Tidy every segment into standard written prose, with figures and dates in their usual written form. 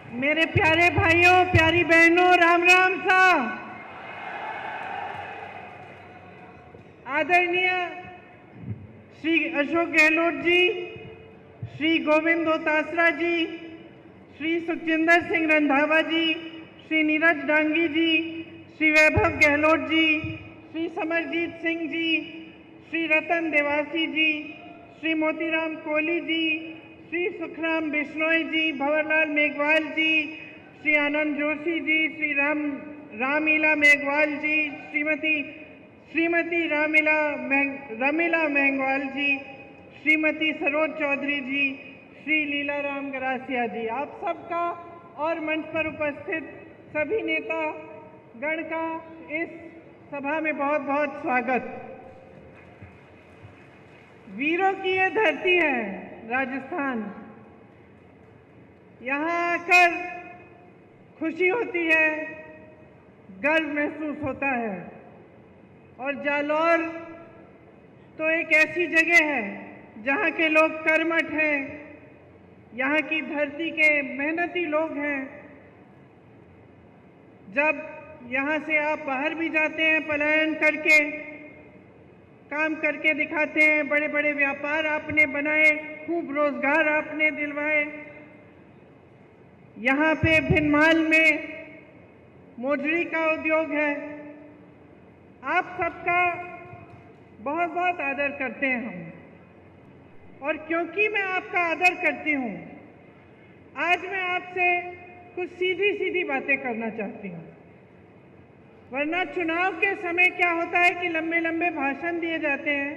मेरे प्यारे भाइयों, प्यारी बहनों, राम राम सा। आदरणीय श्री अशोक गहलोत जी, श्री गोविंद दोतासरा जी, श्री सुखजिंदर सिंह रंधावा जी, श्री नीरज डांगी जी, श्री वैभव गहलोत जी, श्री समरजीत सिंह जी, श्री रतन देवासी जी, श्री मोतीराम कोहली जी, श्री सुखराम बिश्नोई जी, भंवरलाल मेघवाल जी, श्री आनंद जोशी जी, श्री रामीला मेघवाल जी, श्रीमती रमीला मेघवाल जी, श्रीमती सरोज चौधरी जी, श्री लीलाराम गरासिया जी, आप सबका और मंच पर उपस्थित सभी नेता गण का इस सभा में बहुत बहुत स्वागत। वीरों की ये धरती है राजस्थान। यहाँ आकर खुशी होती है, गर्व महसूस होता है। और जालौर तो एक ऐसी जगह है जहाँ के लोग कर्मठ हैं, यहाँ की धरती के मेहनती लोग हैं। जब यहाँ से आप बाहर भी जाते हैं, पलायन करके काम करके दिखाते हैं, बड़े बड़े व्यापार आपने बनाए, खूब रोजगार आपने दिलवाए। यहाँ पे भिनमाल में मोजड़ी का उद्योग है। आप सबका बहुत बहुत आदर करते हैं हम। और क्योंकि मैं आपका आदर करती हूँ, आज मैं आपसे कुछ सीधी सीधी बातें करना चाहती हूँ। वरना चुनाव के समय क्या होता है कि लंबे लंबे भाषण दिए जाते हैं।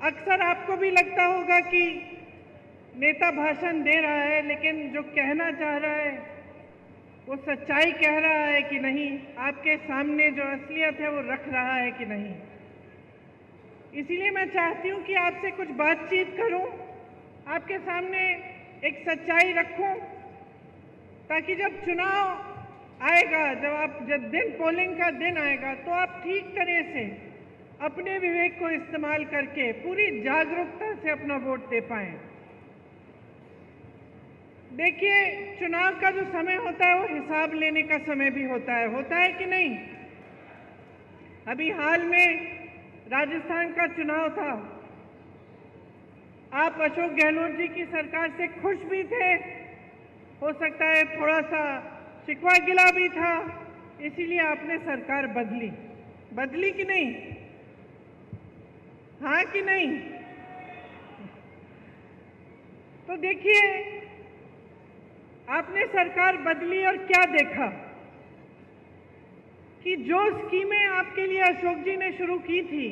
अक्सर आपको भी लगता होगा कि नेता भाषण दे रहा है, लेकिन जो कहना चाह रहा है वो सच्चाई कह रहा है कि नहीं, आपके सामने जो असलियत है वो रख रहा है कि नहीं। इसीलिए मैं चाहती हूँ कि आपसे कुछ बातचीत करूँ, आपके सामने एक सच्चाई रखूँ, ताकि जब चुनाव आएगा, जब पोलिंग का दिन आएगा, तो आप ठीक तरह से अपने विवेक को इस्तेमाल करके पूरी जागरूकता से अपना वोट दे पाएं। देखिए, चुनाव का जो समय होता है वो हिसाब लेने का समय भी होता है कि नहीं। अभी हाल में राजस्थान का चुनाव था। आप अशोक गहलोत जी की सरकार से खुश भी थे, हो सकता है थोड़ा सा शिकवा गिला भी था, इसीलिए आपने सरकार बदली कि नहीं? हाँ कि नहीं? तो देखिए, आपने सरकार बदली और क्या देखा कि जो स्कीमें आपके लिए अशोक जी ने शुरू की थी,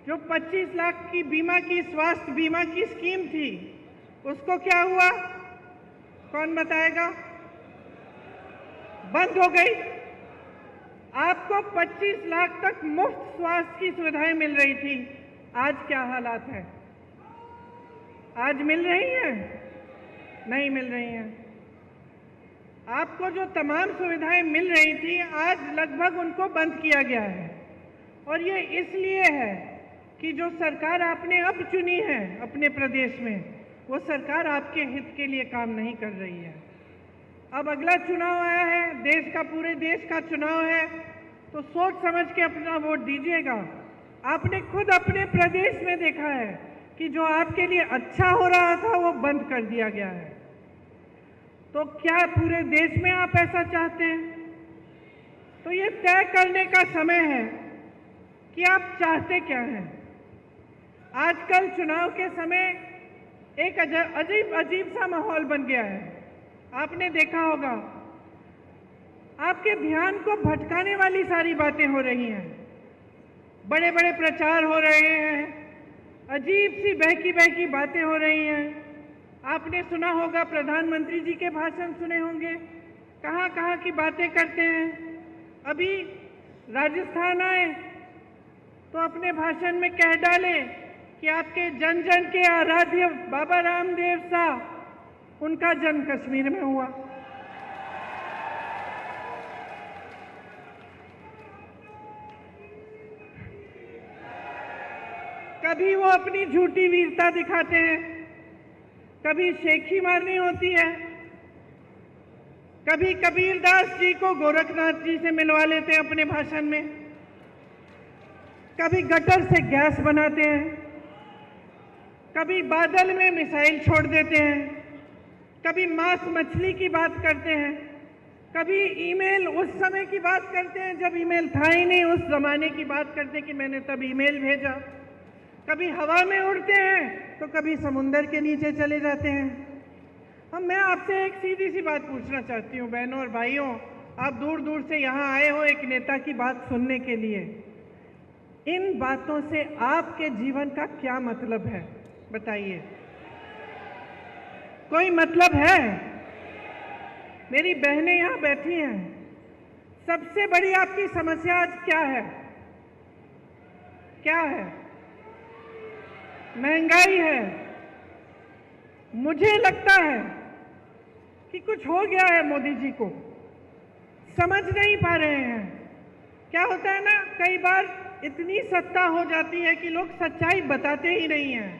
जो 25 लाख की बीमा की, स्वास्थ्य बीमा की स्कीम थी, उसको क्या हुआ? कौन बताएगा? बंद हो गई। आपको 25 लाख तक मुफ्त स्वास्थ्य की सुविधाएं मिल रही थी। आज क्या हालात है? आज मिल रही हैं? नहीं मिल रही हैं। आपको जो तमाम सुविधाएं मिल रही थी, आज लगभग उनको बंद किया गया है। और ये इसलिए है कि जो सरकार आपने अब चुनी है अपने प्रदेश में, वो सरकार आपके हित के लिए काम नहीं कर रही है। अब अगला चुनाव आया है, पूरे देश का चुनाव है, तो सोच समझ के अपना वोट दीजिएगा। आपने खुद अपने प्रदेश में देखा है कि जो आपके लिए अच्छा हो रहा था वो बंद कर दिया गया है। तो क्या पूरे देश में आप ऐसा चाहते हैं? तो ये तय करने का समय है कि आप चाहते क्या हैं। आजकल चुनाव के समय एक अजीब सा माहौल बन गया है। आपने देखा होगा, आपके ध्यान को भटकाने वाली सारी बातें हो रही हैं। बड़े बड़े प्रचार हो रहे हैं, अजीब सी बहकी बातें हो रही हैं। आपने सुना होगा, प्रधानमंत्री जी के भाषण सुने होंगे, कहाँ कहाँ की बातें करते हैं। अभी राजस्थान आए तो अपने भाषण में कह डाले कि आपके जन जन के आराध्य बाबा रामदेव साहब, उनका जन्म कश्मीर में हुआ। कभी वो अपनी झूठी वीरता दिखाते हैं, कभी शेखी मारनी होती है, कभी कबीरदास जी को गोरखनाथ जी से मिलवा लेते हैं अपने भाषण में, कभी गटर से गैस बनाते हैं, कभी बादल में मिसाइल छोड़ देते हैं, कभी मांस मछली की बात करते हैं, कभी ईमेल उस समय की बात करते हैं जब ईमेल था ही नहीं, उस जमाने की बात करते हैं कि मैंने तब ईमेल भेजा, कभी हवा में उड़ते हैं तो कभी समुंदर के नीचे चले जाते हैं। अब मैं आपसे एक सीधी सी बात पूछना चाहती हूँ बहनों और भाइयों, आप दूर दूर से यहाँ आए हो एक नेता की बात सुनने के लिए, इन बातों से आपके जीवन का क्या मतलब है बताइए? कोई मतलब है? मेरी बहनें यहाँ बैठी हैं, सबसे बड़ी आपकी समस्या आज क्या है? क्या है? महंगाई है। मुझे लगता है कि कुछ हो गया है मोदी जी को, समझ नहीं पा रहे हैं। क्या होता है ना, कई बार इतनी सत्ता हो जाती है कि लोग सच्चाई बताते ही नहीं हैं,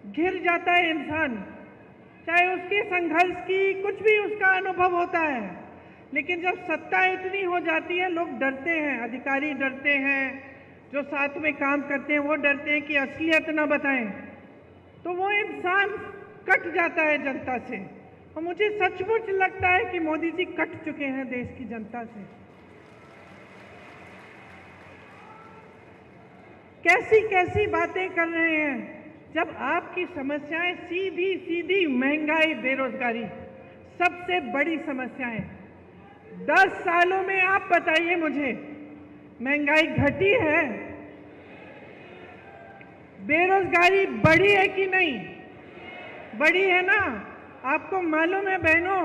घिर जाता है इंसान, चाहे उसके संघर्ष की कुछ भी उसका अनुभव होता है, लेकिन जब सत्ता इतनी हो जाती है लोग डरते हैं, अधिकारी डरते हैं, जो साथ में काम करते हैं वो डरते हैं कि असलियत ना बताएं, तो वो इंसान कट जाता है जनता से। और मुझे सचमुच लगता है कि मोदी जी कट चुके हैं देश की जनता से। कैसी कैसी बातें कर रहे हैं, जब आपकी समस्याएं सीधी सीधी महंगाई, बेरोजगारी सबसे बड़ी समस्याएं। 10 सालों में आप बताइए मुझे, महंगाई घटी है? बेरोजगारी बढ़ी है कि नहीं? बढ़ी है ना? आपको मालूम है बहनों,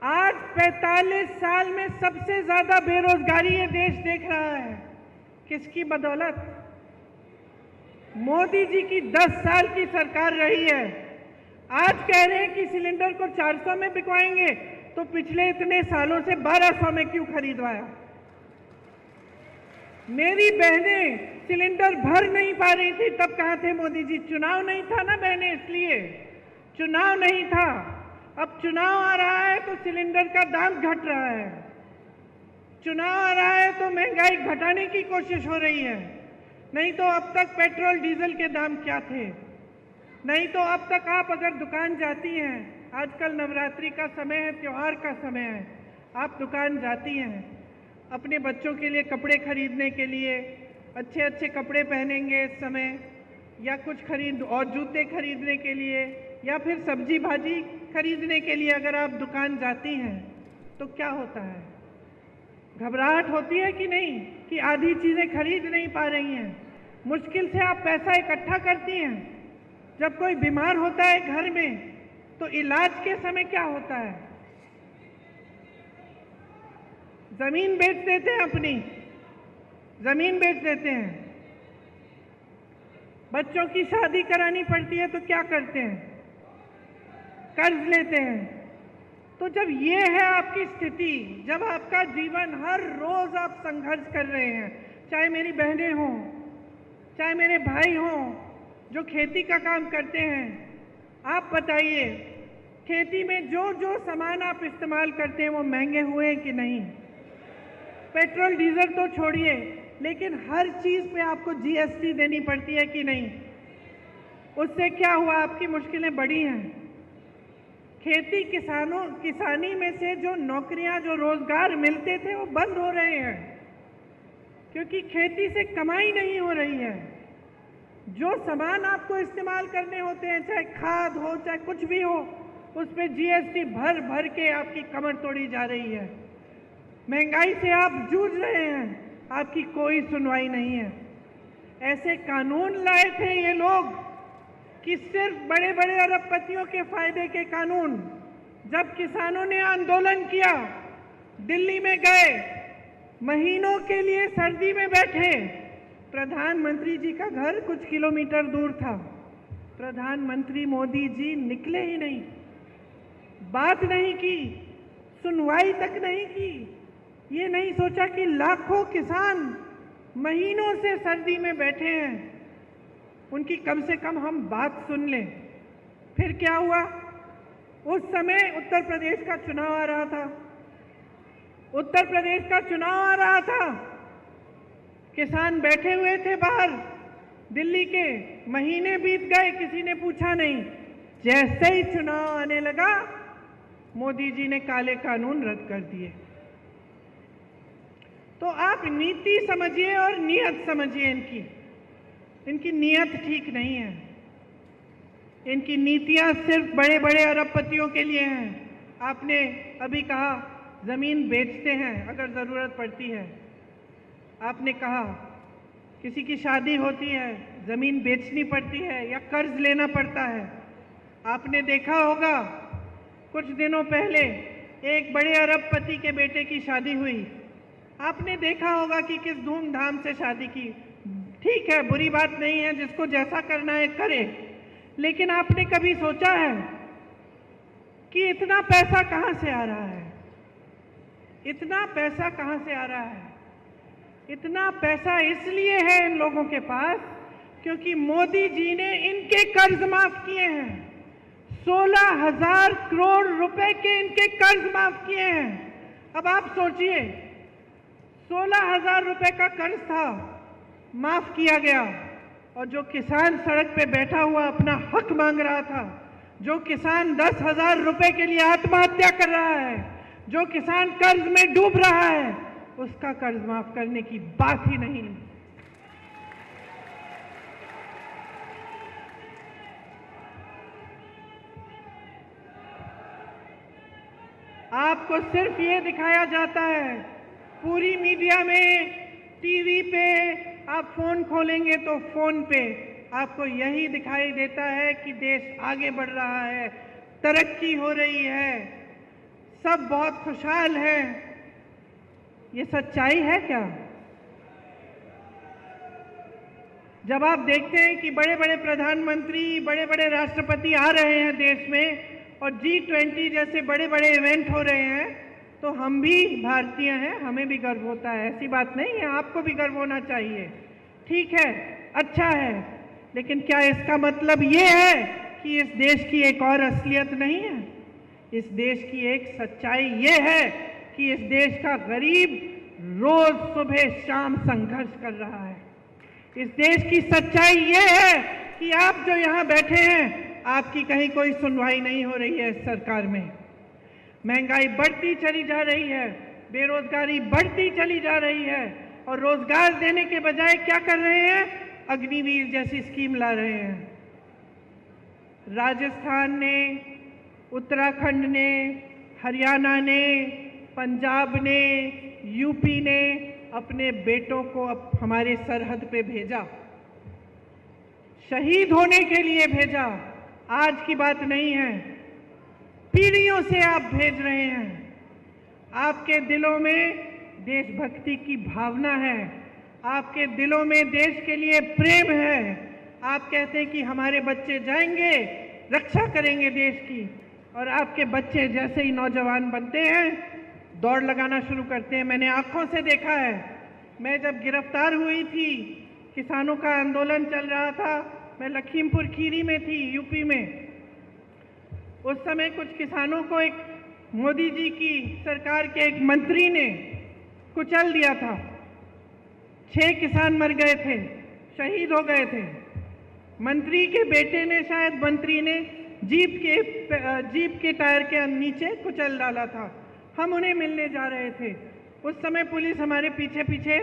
आज 45 साल में सबसे ज्यादा बेरोजगारी ये देश देख रहा है। किसकी बदौलत? मोदी जी की 10 साल की सरकार रही है। आज कह रहे हैं कि सिलेंडर को 400 में बिकवाएंगे, तो पिछले इतने सालों से 1200 में क्यों खरीदवाया? मेरी बहनें सिलेंडर भर नहीं पा रही थी, तब कहाँ थे मोदी जी? चुनाव नहीं था ना बहनें, इसलिए चुनाव नहीं था। अब चुनाव आ रहा है तो सिलेंडर का दाम घट रहा है, चुनाव आ रहा है तो महंगाई घटाने की कोशिश हो रही है। नहीं तो अब तक पेट्रोल डीजल के दाम क्या थे? नहीं तो अब तक आप अगर दुकान जाती हैं, आजकल नवरात्रि का समय है, त्योहार का समय है, आप दुकान जाती हैं अपने बच्चों के लिए कपड़े खरीदने के लिए, अच्छे अच्छे कपड़े पहनेंगे इस समय, या कुछ खरीद और जूते खरीदने के लिए, या फिर सब्जी भाजी खरीदने के लिए अगर आप दुकान जाती हैं तो क्या होता है? घबराहट होती है कि नहीं कि आधी चीजें खरीद नहीं पा रही हैं? मुश्किल से आप पैसा इकट्ठा करती हैं। जब कोई बीमार होता है घर में तो इलाज के समय क्या होता है? जमीन बेच देते हैं, अपनी जमीन बेच देते हैं। बच्चों की शादी करानी पड़ती है तो क्या करते हैं? कर्ज लेते हैं। तो जब ये है आपकी स्थिति, जब आपका जीवन हर रोज आप संघर्ष कर रहे हैं, चाहे मेरी बहनें हों, चाहे मेरे भाई हों जो खेती का काम करते हैं, आप बताइए खेती में जो जो सामान आप इस्तेमाल करते हैं वो महंगे हुए हैं कि नहीं? पेट्रोल डीजल तो छोड़िए, लेकिन हर चीज पे आपको जीएसटी देनी पड़ती है कि नहीं? उससे क्या हुआ? आपकी मुश्किलें बढ़ी हैं। खेती किसानी में से जो नौकरियां, जो रोजगार मिलते थे वो बंद हो रहे हैं, क्योंकि खेती से कमाई नहीं हो रही है। जो सामान आपको इस्तेमाल करने होते हैं, चाहे खाद हो चाहे कुछ भी हो, उस पर जीएसटी भर भर के आपकी कमर तोड़ी जा रही है। महंगाई से आप जूझ रहे हैं, आपकी कोई सुनवाई नहीं है। ऐसे कानून लाए थे ये लोग कि सिर्फ बड़े बड़े अरबपतियों के फायदे के कानून। जब किसानों ने आंदोलन किया, दिल्ली में गए, महीनों के लिए सर्दी में बैठे, प्रधानमंत्री जी का घर कुछ किलोमीटर दूर था, प्रधानमंत्री मोदी जी निकले ही नहीं, बात नहीं की, सुनवाई तक नहीं की। ये नहीं सोचा कि लाखों किसान महीनों से सर्दी में बैठे हैं, उनकी कम से कम हम बात सुन लें। फिर क्या हुआ? उस समय उत्तर प्रदेश का चुनाव आ रहा था। उत्तर प्रदेश का चुनाव आ रहा था। किसान बैठे हुए थे बाहर दिल्ली के, महीने बीत गए, किसी ने पूछा नहीं। जैसे ही चुनाव आने लगा, मोदी जी ने काले कानून रद्द कर दिए। तो आप नीति समझिए और नीयत समझिए। इनकी नीयत ठीक नहीं है। इनकी नीतियां सिर्फ बड़े बड़े अरबपतियों के लिए हैं। आपने अभी कहा जमीन बेचते हैं अगर जरूरत पड़ती है। आपने कहा किसी की शादी होती है, जमीन बेचनी पड़ती है या कर्ज लेना पड़ता है। आपने देखा होगा कुछ दिनों पहले एक बड़े अरबपति के बेटे की शादी हुई। आपने देखा होगा कि किस धूमधाम से शादी की। ठीक है, बुरी बात नहीं है, जिसको जैसा करना है करे। लेकिन आपने कभी सोचा है कि इतना पैसा कहां से आ रहा है? इतना पैसा कहां से आ रहा है? इतना पैसा इसलिए है इन लोगों के पास क्योंकि मोदी जी ने इनके कर्ज माफ किए हैं। 16,000 करोड़ रुपए के इनके कर्ज माफ किए हैं। अब आप सोचिए, 16,000 रुपए का कर्ज था, माफ किया गया, और जो किसान सड़क पे बैठा हुआ अपना हक मांग रहा था, जो किसान 10,000 रुपए के लिए आत्महत्या कर रहा है, जो किसान कर्ज में डूब रहा है, उसका कर्ज माफ करने की बात ही नहीं। आपको सिर्फ ये दिखाया जाता है पूरी मीडिया में, टीवी पे, आप फोन खोलेंगे तो फोन पे आपको यही दिखाई देता है कि देश आगे बढ़ रहा है, तरक्की हो रही है, सब बहुत खुशहाल हैं। ये सच्चाई है क्या? जब आप देखते हैं कि बड़े बड़े प्रधानमंत्री, बड़े बड़े राष्ट्रपति आ रहे हैं देश में और G20 जैसे बड़े बड़े इवेंट हो रहे हैं, तो हम भी भारतीय हैं, हमें भी गर्व होता है। ऐसी बात नहीं है, आपको भी गर्व होना चाहिए। ठीक है, अच्छा है, लेकिन क्या इसका मतलब ये है कि इस देश की एक और असलियत नहीं है? इस देश की एक सच्चाई ये है कि इस देश का गरीब रोज सुबह शाम संघर्ष कर रहा है। इस देश की सच्चाई ये है कि आप जो यहाँ बैठे हैं, आपकी कहीं कोई सुनवाई नहीं हो रही है इस सरकार में। महंगाई बढ़ती चली जा रही है, बेरोजगारी बढ़ती चली जा रही है, और रोजगार देने के बजाय क्या कर रहे हैं? अग्निवीर जैसी स्कीम ला रहे हैं। राजस्थान ने, उत्तराखंड ने, हरियाणा ने, पंजाब ने, यूपी ने अपने बेटों को अब हमारे सरहद पे भेजा, शहीद होने के लिए भेजा। आज की बात नहीं है, पीढ़ियों से आप भेज रहे हैं। आपके दिलों में देशभक्ति की भावना है, आपके दिलों में देश के लिए प्रेम है। आप कहते हैं कि हमारे बच्चे जाएंगे, रक्षा करेंगे देश की, और आपके बच्चे जैसे ही नौजवान बनते हैं, दौड़ लगाना शुरू करते हैं। मैंने आंखों से देखा है। मैं जब गिरफ्तार हुई थी, किसानों का आंदोलन चल रहा था, मैं लखीमपुर खीरी में थी, यूपी में। उस समय कुछ किसानों को एक मोदी जी की सरकार के एक मंत्री ने कुचल दिया था। 6 किसान मर गए थे, शहीद हो गए थे। मंत्री के बेटे ने, शायद मंत्री ने जीप के टायर के नीचे कुचल डाला था। हम उन्हें मिलने जा रहे थे। उस समय पुलिस हमारे पीछे पीछे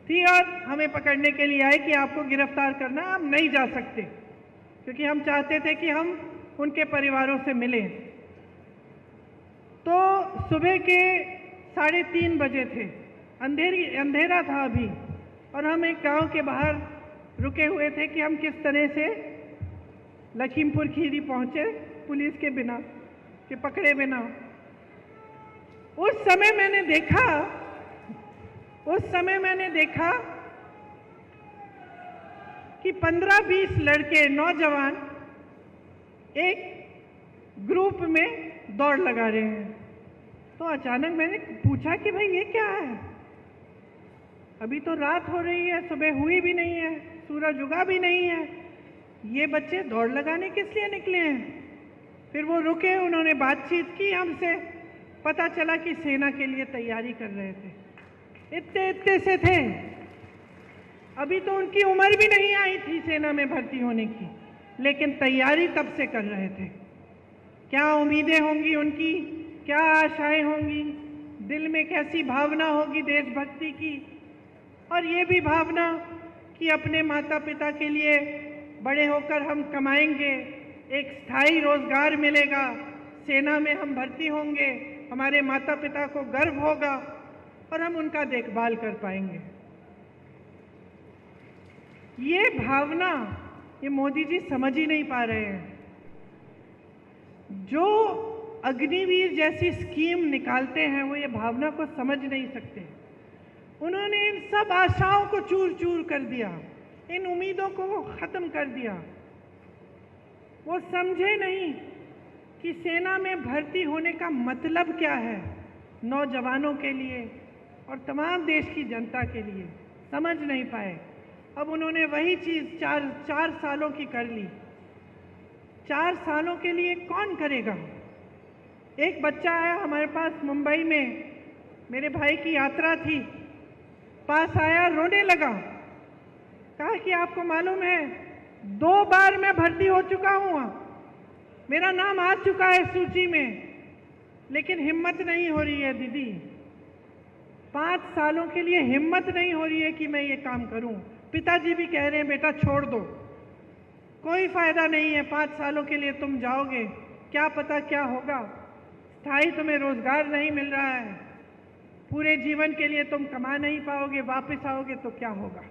थी और हमें पकड़ने के लिए आई कि आपको गिरफ्तार करना, आप नहीं जा सकते, क्योंकि हम चाहते थे कि हम उनके परिवारों से मिलें। तो सुबह के 3:30 बजे थे, अंधेरा था अभी, और हम एक गांव के बाहर रुके हुए थे कि हम किस तरह से लखीमपुर खीरी पहुंचे पुलिस के बिना, के पकड़े बिना। उस समय मैंने देखा कि 15-20 लड़के, नौजवान एक ग्रुप में दौड़ लगा रहे हैं। तो अचानक मैंने पूछा कि भाई ये क्या है? अभी तो रात हो रही है, सुबह हुई भी नहीं है, सूरज उगा भी नहीं है, ये बच्चे दौड़ लगाने किस लिए निकले हैं? फिर वो रुके, उन्होंने बातचीत की हमसे, पता चला कि सेना के लिए तैयारी कर रहे थे। इतने इतने से थे, अभी तो उनकी उम्र भी नहीं आई थी सेना में भर्ती होने की, लेकिन तैयारी तब से कर रहे थे। क्या उम्मीदें होंगी उनकी, क्या आशाएं होंगी, दिल में कैसी भावना होगी देशभक्ति की, और ये भी भावना कि अपने माता पिता के लिए बड़े होकर हम कमाएंगे, एक स्थायी रोजगार मिलेगा, सेना में हम भर्ती होंगे, हमारे माता पिता को गर्व होगा और हम उनका देखभाल कर पाएंगे। ये भावना ये मोदी जी समझ ही नहीं पा रहे हैं। जो अग्निवीर जैसी स्कीम निकालते हैं वो ये भावना को समझ नहीं सकते। उन्होंने इन सब आशाओं को चूर चूर कर दिया, इन उम्मीदों को वो खत्म कर दिया। वो समझे नहीं कि सेना में भर्ती होने का मतलब क्या है नौजवानों के लिए और तमाम देश की जनता के लिए, समझ नहीं पाए। अब उन्होंने वही चीज़ चार सालों की कर ली। 4 सालों के लिए कौन करेगा? एक बच्चा आया हमारे पास मुंबई में, मेरे भाई की यात्रा थी, पास आया, रोने लगा। कहा कि आपको मालूम है 2 बार मैं भर्ती हो चुका हूँ, मेरा नाम आ चुका है सूची में, लेकिन हिम्मत नहीं हो रही है दीदी। 5 सालों के लिए हिम्मत नहीं हो रही है कि मैं ये काम करूं। पिताजी भी कह रहे हैं बेटा छोड़ दो, कोई फायदा नहीं है, 5 सालों के लिए तुम जाओगे, क्या पता क्या होगा, स्थायी तुम्हें रोजगार नहीं मिल रहा है, पूरे जीवन के लिए तुम कमा नहीं पाओगे, वापस आओगे तो क्या होगा।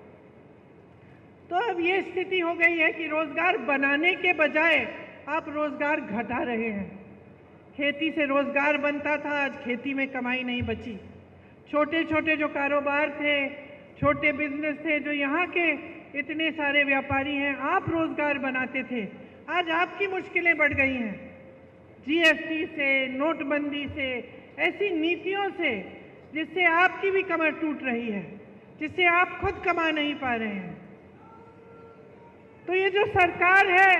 तो अब ये स्थिति हो गई है कि रोजगार बनाने के बजाय आप रोजगार घटा रहे हैं। खेती से रोजगार बनता था, आज खेती में कमाई नहीं बची। छोटे छोटे जो कारोबार थे, छोटे बिजनेस थे, जो यहाँ के इतने सारे व्यापारी हैं, आप रोजगार बनाते थे, आज आपकी मुश्किलें बढ़ गई हैं। जीएसटी से, नोटबंदी से, ऐसी नीतियों से जिससे आपकी भी कमर टूट रही है, जिससे आप खुद कमा नहीं पा रहे हैं। तो ये जो सरकार है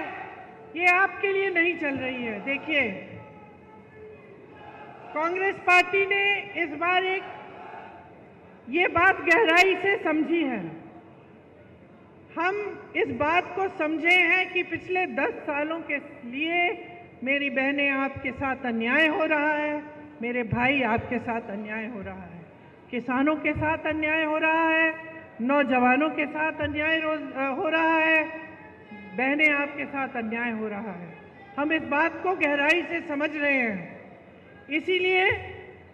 ये आपके लिए नहीं चल रही है। देखिए, कांग्रेस पार्टी ने इस बार ये बात गहराई से समझी है। हम इस बात को समझे हैं कि पिछले 10 सालों के लिए मेरी बहनें आपके साथ अन्याय हो रहा है, मेरे भाई आपके साथ अन्याय हो रहा है, किसानों के साथ अन्याय हो रहा है, नौजवानों के साथ अन्याय हो रहा है, बहनें आपके साथ अन्याय हो रहा है। हम इस बात को गहराई से समझ रहे हैं। इसीलिए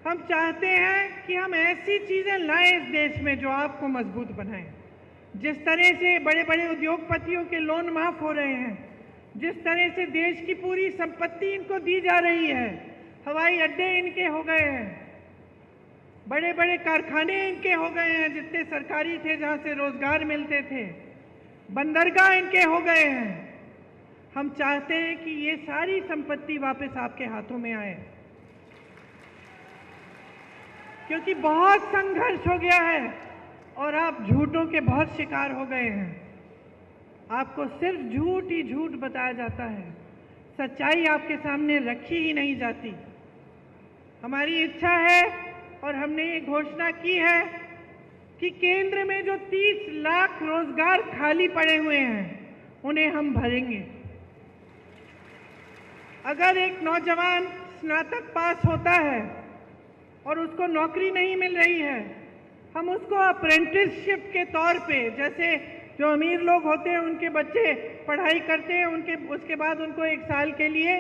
हम चाहते हैं कि हम ऐसी चीज़ें लाएं इस देश में जो आपको मजबूत बनाएं। जिस तरह से बड़े बड़े उद्योगपतियों के लोन माफ़ हो रहे हैं, जिस तरह से देश की पूरी संपत्ति इनको दी जा रही है, हवाई अड्डे इनके हो गए हैं, बड़े बड़े कारखाने इनके हो गए हैं जितने सरकारी थे जहाँ से रोजगार मिलते थे, बंदरगाह इनके हो गए हैं। हम चाहते हैं कि ये सारी संपत्ति वापस आपके हाथों में आए, क्योंकि बहुत संघर्ष हो गया है और आप झूठों के बहुत शिकार हो गए हैं। आपको सिर्फ झूठ ही झूठ बताया जाता है, सच्चाई आपके सामने रखी ही नहीं जाती। हमारी इच्छा है और हमने ये घोषणा की है कि केंद्र में जो 30 लाख रोजगार खाली पड़े हुए हैं उन्हें हम भरेंगे। अगर एक नौजवान स्नातक पास होता है और उसको नौकरी नहीं मिल रही है, हम उसको अप्रेंटिसशिप के तौर पे, जैसे जो अमीर लोग होते हैं उनके बच्चे पढ़ाई करते हैं, उसके बाद उनको 1 साल के लिए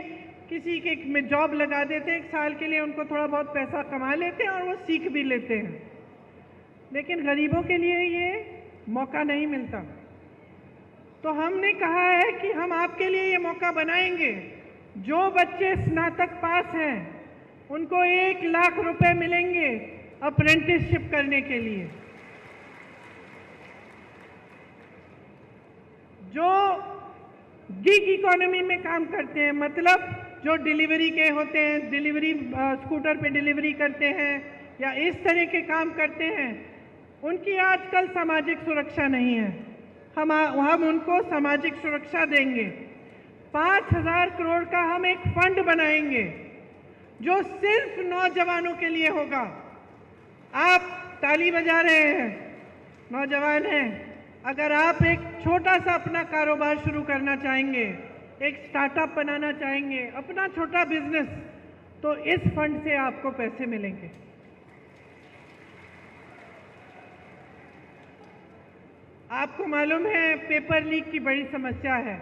किसी के में जॉब लगा देते हैं, 1 साल के लिए उनको थोड़ा बहुत पैसा कमा लेते हैं और वो सीख भी लेते हैं। लेकिन गरीबों के लिए ये मौका नहीं मिलता। तो हमने कहा है कि हम आपके लिए ये मौका बनाएंगे। जो बच्चे स्नातक पास हैं उनको 1 लाख रुपए मिलेंगे अप्रेंटिसशिप करने के लिए। जो गिग इकोनॉमी में काम करते हैं, मतलब जो डिलीवरी के होते हैं, डिलीवरी स्कूटर पे डिलीवरी करते हैं या इस तरह के काम करते हैं, उनकी आजकल सामाजिक सुरक्षा नहीं है। हम उनको सामाजिक सुरक्षा देंगे। 5,000 करोड़ का हम एक फंड बनाएंगे जो सिर्फ नौजवानों के लिए होगा। आप ताली बजा रहे हैं, नौजवान हैं, अगर आप एक छोटा सा अपना कारोबार शुरू करना चाहेंगे, एक स्टार्टअप बनाना चाहेंगे, अपना छोटा बिजनेस, तो इस फंड से आपको पैसे मिलेंगे। आपको मालूम है पेपर लीक की बड़ी समस्या है।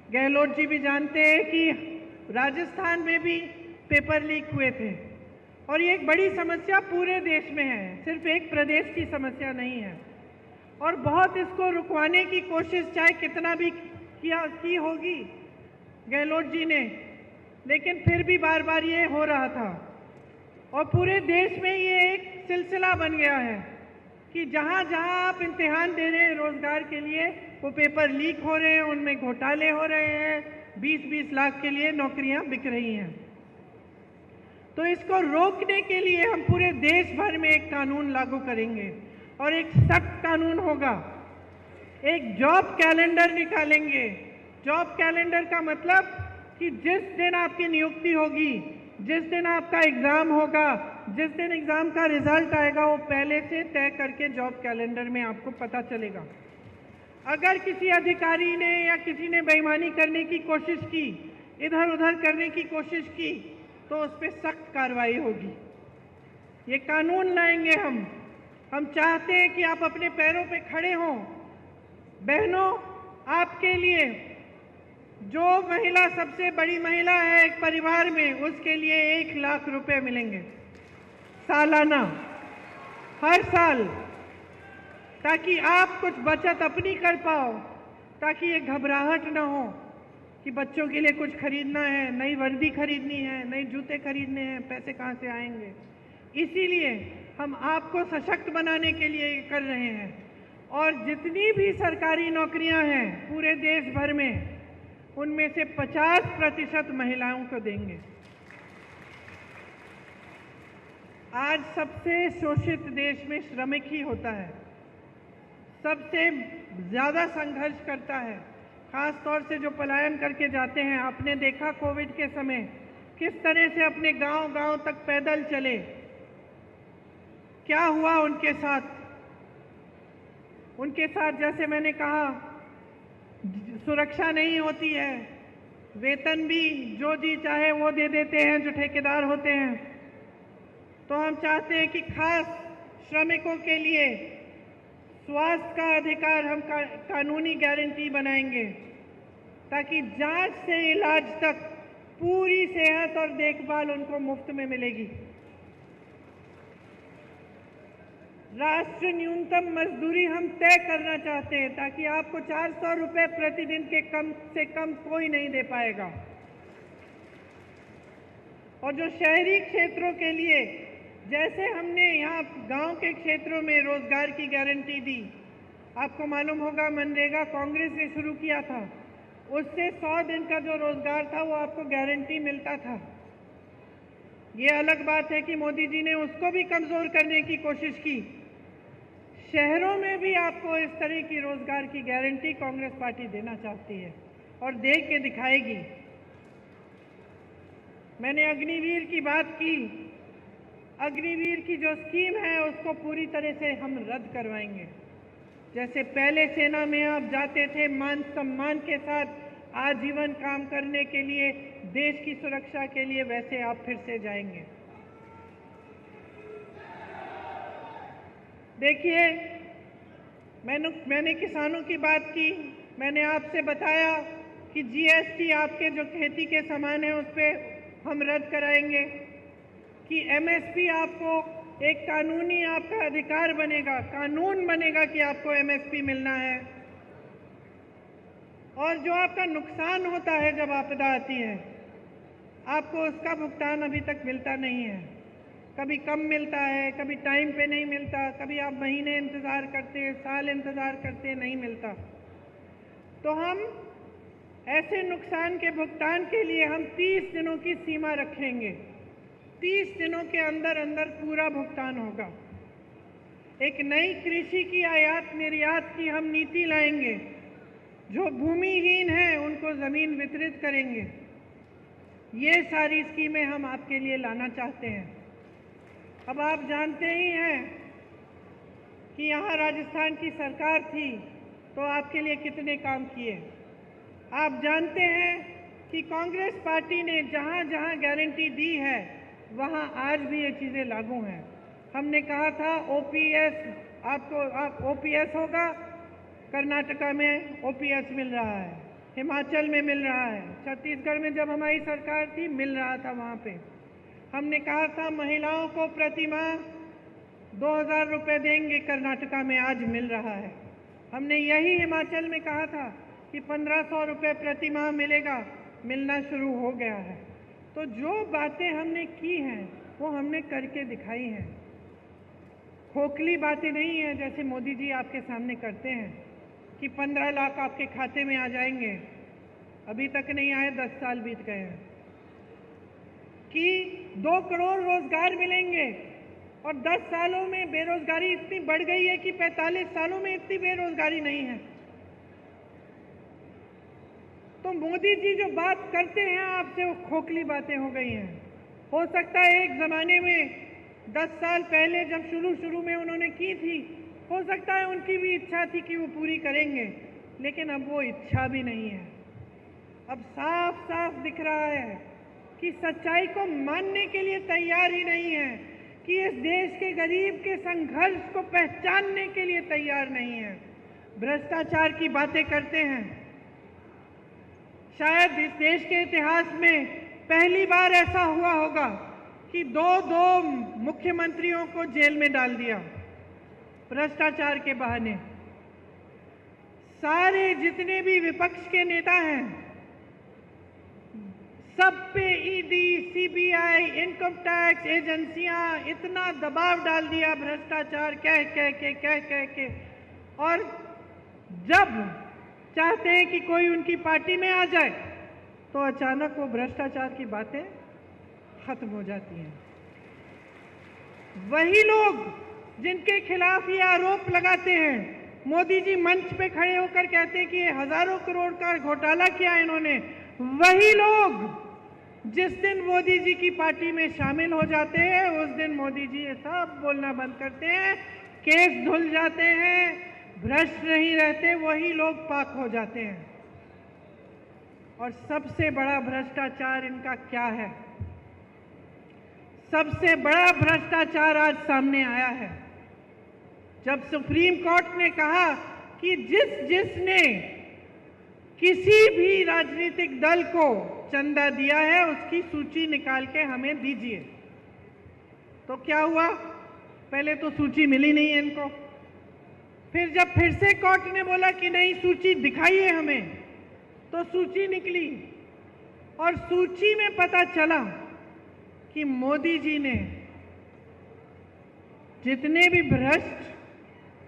गहलोत जी भी जानते हैं कि राजस्थान में भी पेपर लीक हुए थे और ये एक बड़ी समस्या पूरे देश में है, सिर्फ एक प्रदेश की समस्या नहीं है। और बहुत इसको रुकवाने की कोशिश चाहे कितना भी की होगी गहलोत जी ने, लेकिन फिर भी बार बार ये हो रहा था और पूरे देश में ये एक सिलसिला बन गया है कि जहाँ जहाँ आप इम्तिहान दे रहे हैं रोजगार के लिए, वो पेपर लीक हो रहे हैं, उनमें घोटाले हो रहे हैं, 20-20 लाख के लिए नौकरियां बिक रही हैं। तो इसको रोकने के लिए हम पूरे देश भर में एक कानून लागू करेंगे और एक सख्त कानून होगा। एक जॉब कैलेंडर निकालेंगे। जॉब कैलेंडर का मतलब कि जिस दिन आपकी नियुक्ति होगी, जिस दिन आपका एग्जाम होगा, जिस दिन एग्जाम का रिजल्ट आएगा, वो पहले से तय करके जॉब कैलेंडर में आपको पता चलेगा। अगर किसी अधिकारी ने या किसी ने बेईमानी करने की कोशिश की, इधर उधर करने की कोशिश की, तो उस पर सख्त कार्रवाई होगी। ये कानून लाएंगे हम चाहते हैं कि आप अपने पैरों पे खड़े हों। बहनों, आपके लिए जो महिला सबसे बड़ी महिला है एक परिवार में, उसके लिए 1 लाख रुपए मिलेंगे सालाना, हर साल, ताकि आप कुछ बचत अपनी कर पाओ, ताकि ये घबराहट ना हो कि बच्चों के लिए कुछ खरीदना है, नई वर्दी खरीदनी है, नए जूते खरीदने हैं, पैसे कहाँ से आएंगे। इसीलिए हम आपको सशक्त बनाने के लिए ये कर रहे हैं। और जितनी भी सरकारी नौकरियां हैं पूरे देश भर में, उनमें से 50% महिलाओं को देंगे। आज सबसे शोषित देश में श्रमिक ही होता है, सबसे ज़्यादा संघर्ष करता है, खास तौर से जो पलायन करके जाते हैं। आपने देखा कोविड के समय किस तरह से अपने गांव-गांव तक पैदल चले, क्या हुआ उनके साथ। उनके साथ जैसे मैंने कहा, सुरक्षा नहीं होती है, वेतन भी जो जी चाहे वो दे देते हैं जो ठेकेदार होते हैं। तो हम चाहते हैं कि खास श्रमिकों के लिए स्वास्थ्य का अधिकार हम कानूनी गारंटी बनाएंगे, ताकि जांच से इलाज तक पूरी सेहत और देखभाल उनको मुफ्त में मिलेगी। राष्ट्रीय न्यूनतम मजदूरी हम तय करना चाहते हैं, ताकि आपको 400 रुपए प्रतिदिन के कम से कम कोई नहीं दे पाएगा। और जो शहरी क्षेत्रों के लिए, जैसे हमने यहाँ गांव के क्षेत्रों में रोजगार की गारंटी दी, आपको मालूम होगा मनरेगा कांग्रेस ने शुरू किया था, उससे 100 दिन का जो रोजगार था वो आपको गारंटी मिलता था। ये अलग बात है कि मोदी जी ने उसको भी कमजोर करने की कोशिश की। शहरों में भी आपको इस तरह की रोजगार की गारंटी कांग्रेस पार्टी देना चाहती है और दे के दिखाएगी। मैंने अग्निवीर की बात की। अग्निवीर की जो स्कीम है उसको पूरी तरह से हम रद्द करवाएंगे। जैसे पहले सेना में आप जाते थे मान सम्मान के साथ आजीवन काम करने के लिए, देश की सुरक्षा के लिए, वैसे आप फिर से जाएंगे। देखिए, मैंने किसानों की बात की। मैंने आपसे बताया कि जीएसटी आपके जो खेती के सामान है उस पर हम रद्द कराएंगे, कि एमएसपी आपको एक कानूनी आपका अधिकार बनेगा, कानून बनेगा कि आपको एमएसपी मिलना है। और जो आपका नुकसान होता है जब आपदा आती है, आपको उसका भुगतान अभी तक मिलता नहीं है। कभी कम मिलता है, कभी टाइम पे नहीं मिलता, कभी आप महीने इंतज़ार करते हैं, साल इंतज़ार करते हैं, नहीं मिलता। तो हम ऐसे नुकसान के भुगतान के लिए हम 30 दिनों की सीमा रखेंगे। 30 दिनों के अंदर अंदर पूरा भुगतान होगा। एक नई कृषि की आयात निर्यात की हम नीति लाएंगे, जो भूमिहीन हैं उनको ज़मीन वितरित करेंगे। ये सारी स्कीमें हम आपके लिए लाना चाहते हैं। अब आप जानते ही हैं कि यहाँ राजस्थान की सरकार थी तो आपके लिए कितने काम किए। आप जानते हैं कि कांग्रेस पार्टी ने जहाँ जहाँ गारंटी दी है वहाँ आज भी ये चीज़ें लागू हैं। हमने कहा था ओपीएस आप ओपीएस होगा, कर्नाटका में ओपीएस मिल रहा है, हिमाचल में मिल रहा है, छत्तीसगढ़ में जब हमारी सरकार थी मिल रहा था वहाँ पे। हमने कहा था महिलाओं को प्रतिमाह 2000 रुपये देंगे, कर्नाटका में आज मिल रहा है। हमने यही हिमाचल में कहा था कि 1500 रुपये प्रतिमाह मिलेगा, मिलना शुरू हो गया है। तो जो बातें हमने की हैं वो हमने करके दिखाई हैं। खोखली बातें नहीं हैं जैसे मोदी जी आपके सामने करते हैं कि 15 लाख आपके खाते में आ जाएंगे। अभी तक नहीं आए, 10 साल बीत गए हैं। कि 2 करोड़ रोजगार मिलेंगे और 10 सालों में बेरोजगारी इतनी बढ़ गई है कि 45 सालों में इतनी बेरोजगारी नहीं है। तो मोदी जी जो बात करते हैं आपसे वो खोखली बातें हो गई हैं। हो सकता है एक ज़माने में 10 साल पहले जब शुरू में उन्होंने की थी, हो सकता है उनकी भी इच्छा थी कि वो पूरी करेंगे, लेकिन अब वो इच्छा भी नहीं है। अब साफ साफ दिख रहा है कि सच्चाई को मानने के लिए तैयार ही नहीं है, कि इस देश के गरीब के संघर्ष को पहचानने के लिए तैयार नहीं है। भ्रष्टाचार की बातें करते हैं। शायद इस देश के इतिहास में पहली बार ऐसा हुआ होगा कि दो मुख्यमंत्रियों को जेल में डाल दिया भ्रष्टाचार के बहाने। सारे जितने भी विपक्ष के नेता हैं सब पे ईडी, सीबीआई, इनकम टैक्स एजेंसियां इतना दबाव डाल दिया भ्रष्टाचार कह के, और जब चाहते हैं कि कोई उनकी पार्टी में आ जाए तो अचानक वो भ्रष्टाचार की बातें खत्म हो जाती हैं। वही लोग जिनके खिलाफ ये आरोप लगाते हैं, मोदी जी मंच पे खड़े होकर कहते हैं कि ये हजारों करोड़ का घोटाला किया इन्होंने, वही लोग जिस दिन मोदी जी की पार्टी में शामिल हो जाते हैं उस दिन मोदी जी ये सब बोलना बंद करते हैं, केस धुल जाते हैं, भ्रष्ट नहीं रहते, वही लोग पाक हो जाते हैं। और सबसे बड़ा भ्रष्टाचार इनका क्या है? सबसे बड़ा भ्रष्टाचार आज सामने आया है जब सुप्रीम कोर्ट ने कहा कि जिसने किसी भी राजनीतिक दल को चंदा दिया है उसकी सूची निकाल के हमें दीजिए। तो क्या हुआ? पहले तो सूची मिली नहीं है इनको। फिर जब फिर से कोर्ट ने बोला कि नहीं सूची दिखाइए हमें, तो सूची निकली और सूची में पता चला कि मोदी जी ने जितने भी भ्रष्ट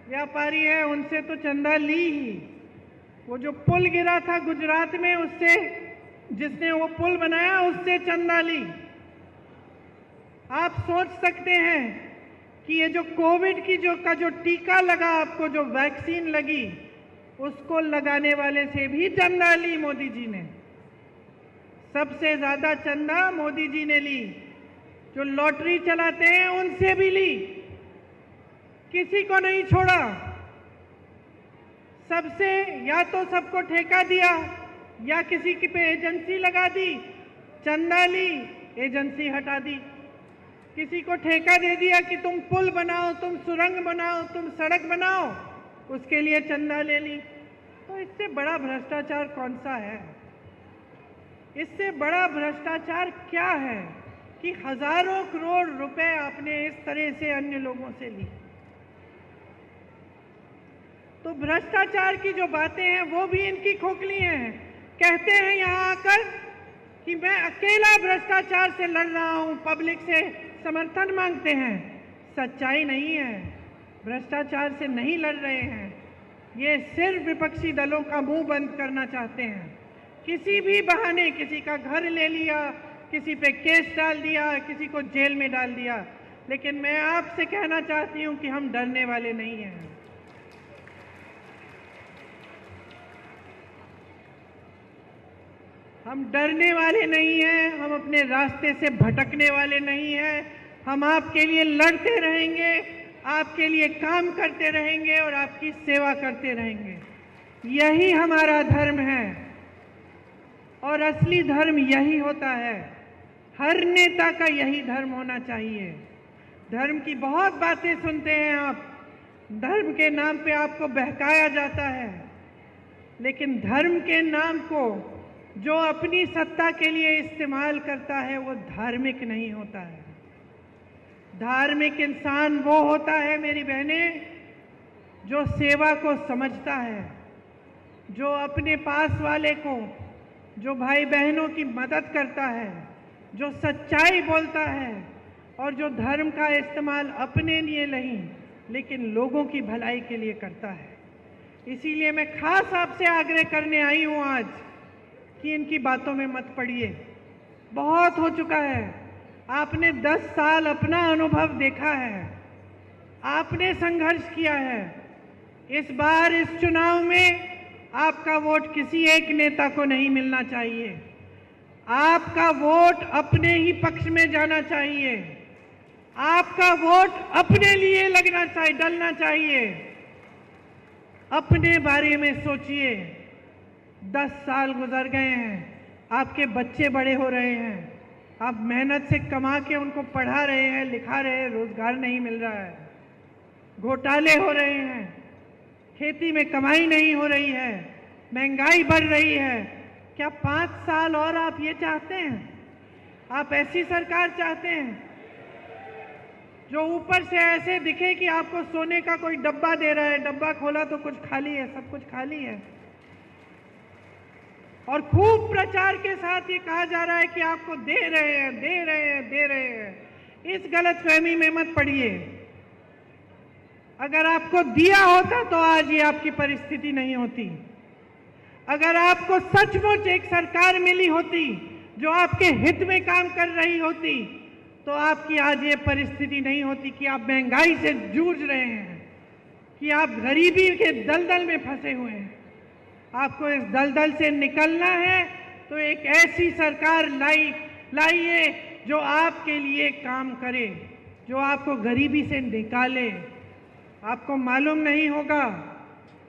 व्यापारी हैं उनसे तो चंदा ली ही। वो जो पुल गिरा था गुजरात में, उससे जिसने वो पुल बनाया उससे चंदा ली। आप सोच सकते हैं कि ये जो कोविड की जो टीका लगा, आपको जो वैक्सीन लगी, उसको लगाने वाले से भी चंदा ली मोदी जी ने। सबसे ज्यादा चंदा मोदी जी ने ली। जो लॉटरी चलाते हैं उनसे भी ली, किसी को नहीं छोड़ा। सबसे या तो सबको ठेका दिया या किसी की पे एजेंसी लगा दी, चंदा ली, एजेंसी हटा दी। किसी को ठेका दे दिया कि तुम पुल बनाओ, तुम सुरंग बनाओ, तुम सड़क बनाओ, उसके लिए चंदा ले ली। तो इससे बड़ा भ्रष्टाचार कौन सा है? इससे बड़ा भ्रष्टाचार क्या है कि हजारों करोड़ रुपए आपने इस तरह से अन्य लोगों से ली। तो भ्रष्टाचार की जो बातें हैं वो भी इनकी खोखली हैं। कहते हैं यहाँ आकर कि मैं अकेला भ्रष्टाचार से लड़ रहा हूँ, पब्लिक से समर्थन मांगते हैं। सच्चाई नहीं है, भ्रष्टाचार से नहीं लड़ रहे हैं। ये सिर्फ विपक्षी दलों का मुंह बंद करना चाहते हैं। किसी भी बहाने किसी का घर ले लिया, किसी पे केस डाल दिया, किसी को जेल में डाल दिया। लेकिन मैं आपसे कहना चाहती हूँ कि हम डरने वाले नहीं हैं। हम डरने वाले नहीं हैं, हम अपने रास्ते से भटकने वाले नहीं हैं। हम आपके लिए लड़ते रहेंगे, आपके लिए काम करते रहेंगे और आपकी सेवा करते रहेंगे। यही हमारा धर्म है और असली धर्म यही होता है। हर नेता का यही धर्म होना चाहिए। धर्म की बहुत बातें सुनते हैं आप, धर्म के नाम पे आपको बहकाया जाता है, लेकिन धर्म के नाम को जो अपनी सत्ता के लिए इस्तेमाल करता है वो धार्मिक नहीं होता है। धार्मिक इंसान वो होता है मेरी बहनें जो सेवा को समझता है, जो अपने पास वाले को, जो भाई बहनों की मदद करता है, जो सच्चाई बोलता है और जो धर्म का इस्तेमाल अपने लिए नहीं लेकिन लोगों की भलाई के लिए करता है। इसीलिए मैं खास आपसे आग्रह करने आई हूँ आज कि इनकी बातों में मत पड़िए। बहुत हो चुका है। आपने 10 साल अपना अनुभव देखा है, आपने संघर्ष किया है। इस बार इस चुनाव में आपका वोट किसी एक नेता को नहीं मिलना चाहिए। आपका वोट अपने ही पक्ष में जाना चाहिए। आपका वोट अपने लिए लगना चाहिए, डलना चाहिए। अपने बारे में सोचिए। 10 साल गुजर गए हैं, आपके बच्चे बड़े हो रहे हैं, आप मेहनत से कमा के उनको पढ़ा रहे हैं, लिखा रहे हैं, रोजगार नहीं मिल रहा है, घोटाले हो रहे हैं, खेती में कमाई नहीं हो रही है, महंगाई बढ़ रही है। क्या 5 साल और आप ये चाहते हैं? आप ऐसी सरकार चाहते हैं जो ऊपर से ऐसे दिखे कि आपको सोने का कोई डब्बा दे रहा है, डब्बा खोला तो कुछ खाली है, सब कुछ खाली है, और खूब प्रचार के साथ ये कहा जा रहा है कि आपको दे रहे हैं, दे रहे हैं, दे रहे हैं। इस गलतफहमी में मत पड़िए। अगर आपको दिया होता तो आज ये आपकी परिस्थिति नहीं होती। अगर आपको सचमुच एक सरकार मिली होती जो आपके हित में काम कर रही होती तो आपकी आज ये परिस्थिति नहीं होती कि आप महंगाई से जूझ रहे हैं, कि आप गरीबी के दलदल में फंसे हुए हैं। आपको इस दलदल से निकलना है तो एक ऐसी सरकार लाइए जो आपके लिए काम करे, जो आपको गरीबी से निकाले। आपको मालूम नहीं होगा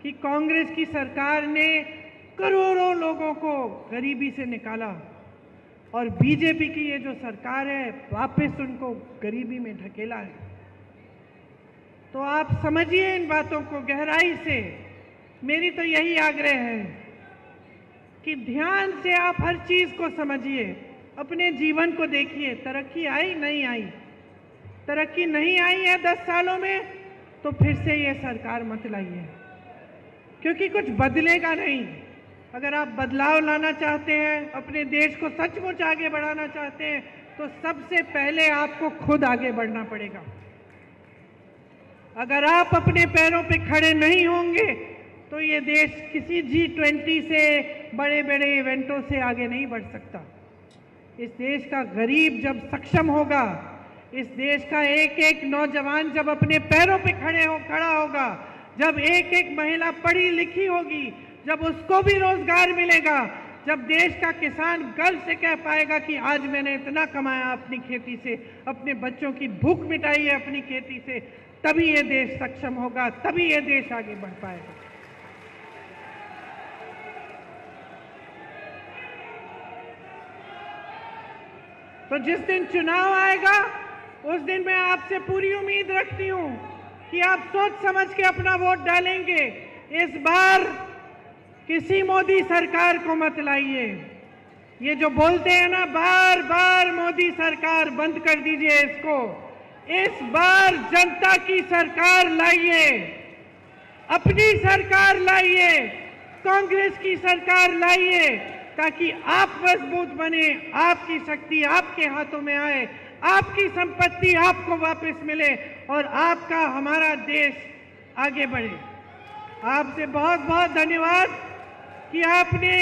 कि कांग्रेस की सरकार ने करोड़ों लोगों को गरीबी से निकाला और बीजेपी की ये जो सरकार है वापस उनको गरीबी में ढकेला है। तो आप समझिए इन बातों को गहराई से। मेरी तो यही आग्रह है कि ध्यान से आप हर चीज को समझिए, अपने जीवन को देखिए। तरक्की आई नहीं आई, तरक्की नहीं आई है 10 सालों में तो फिर से ये सरकार मत लाइए, क्योंकि कुछ बदलेगा नहीं। अगर आप बदलाव लाना चाहते हैं, अपने देश को सचमुच आगे बढ़ाना चाहते हैं, तो सबसे पहले आपको खुद आगे बढ़ना पड़ेगा। अगर आप अपने पैरों पे खड़े नहीं होंगे तो ये देश किसी G20 से, बड़े बड़े इवेंटों से आगे नहीं बढ़ सकता। इस देश का गरीब जब सक्षम होगा, इस देश का एक एक नौजवान जब अपने पैरों पे खड़ा होगा, जब एक एक महिला पढ़ी लिखी होगी, जब उसको भी रोजगार मिलेगा, जब देश का किसान गर्व से कह पाएगा कि आज मैंने इतना कमाया अपनी खेती से, अपने बच्चों की भूख मिटाई है अपनी खेती से, तभी ये देश सक्षम होगा, तभी ये देश आगे बढ़ पाएगा। तो जिस दिन चुनाव आएगा उस दिन मैं आपसे पूरी उम्मीद रखती हूं कि आप सोच समझ के अपना वोट डालेंगे। इस बार किसी मोदी सरकार को मत लाइए। ये जो बोलते हैं ना बार बार मोदी सरकार, बंद कर दीजिए इसको। इस बार जनता की सरकार लाइए, अपनी सरकार लाइए, कांग्रेस की सरकार लाइए, ताकि आप मजबूत बने, आपकी शक्ति आपके हाथों में आए, आपकी संपत्ति आपको वापस मिले और आपका, हमारा देश आगे बढ़े। आपसे बहुत बहुत धन्यवाद कि आपने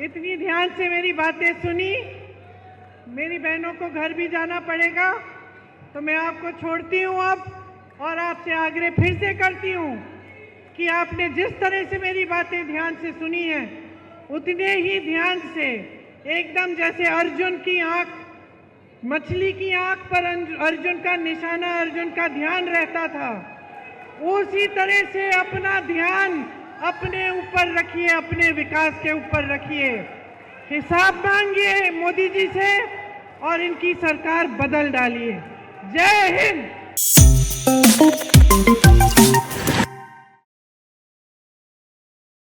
इतनी ध्यान से मेरी बातें सुनी। मेरी बहनों को घर भी जाना पड़ेगा तो मैं आपको छोड़ती हूँ अब, और आपसे आग्रह फिर से करती हूँ कि आपने जिस तरह से मेरी बातें ध्यान से सुनी हैं उतने ही ध्यान से, एकदम जैसे अर्जुन की आंख, मछली की आंख पर अर्जुन का निशाना, अर्जुन का ध्यान रहता था, उसी तरह से अपना ध्यान अपने ऊपर रखिए, अपने विकास के ऊपर रखिए। हिसाब मांगिए मोदी जी से और इनकी सरकार बदल डालिए। जय हिंद।